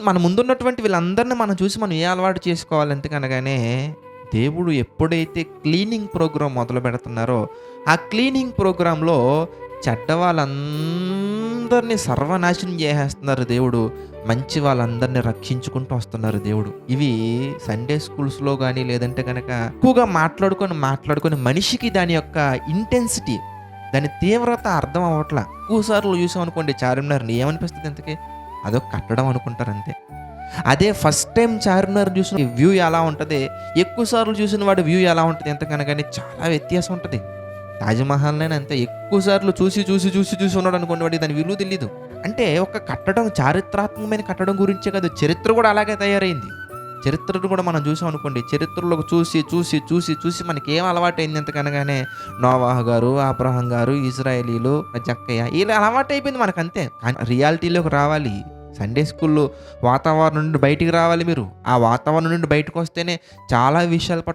మన ముందున్నటువంటి వీళ్ళందరిని మనం చూసి మనం ఏ అలవాటు చేసుకోవాలి ఎందుకనగానే, దేవుడు ఎప్పుడైతే క్లీనింగ్ ప్రోగ్రామ్ మొదలుపెడుతున్నారో, ఆ క్లీనింగ్ ప్రోగ్రామ్‌లో చెడ్డ వాళ్ళందరిని సర్వనాశనం చేసేస్తున్నారు దేవుడు. మంచి వాళ్ళందరిని రక్షించుకుంటూ వస్తున్నారు దేవుడు. ఇవి సండే స్కూల్స్‌లో గాని, లేదంటే గనక ఎక్కువగా మాట్లాడుకొని మనిషికి దాని యొక్క ఇంటెన్సిటీ, దాని తీవ్రత అర్థం అవ్వట్లా. ఎక్కువ సార్లు చూసామనుకోండి చార్మినార్‌ని ఏమనిపిస్తది ఇంతకి? అదొక కట్టడం అనుకుంటారంతే. అదే ఫస్ట్ టైమ్ చార్మినార్ చూసిన వ్యూ ఎలా ఉంటది, ఎక్కువ సార్లు చూసిన వాడి వ్యూ ఎలా ఉంటది ఎంతకనగాని చాలా వ్యత్యాసం ఉంటది. తాజ్‌మహల్‌నైనా అంతే ఎక్కువ సార్లు చూసి ఉన్నాడనుకోండి వాడికి దాని విలువ తెలీదు. అంటే ఒక కట్టడం చారిత్రాత్మకమైన కట్టడం గురించే కాదు, చరిత్ర కూడా అలాగే తయారైంది. చరిత్రను కూడా మనం చూసామనుకోండి, చరిత్రలో చూసి మనకేం అలవాటయింది ఎంతకనగానే నోవాహు గారు, అబ్రహాం గారు, ఇజ్రాయేలీలు, జక్కయ్య ఇలా అలవాటయిపోయింది మనకంతే. కానీ రియాలిటీలోకి రావాలి. సండే స్కూల్‌లో వాతావరణం నుండి బయటికి రావాలి మీరు. ఆ వాతావరణం నుండి బయటకొస్తేనే చాలా విషయాల పట్ల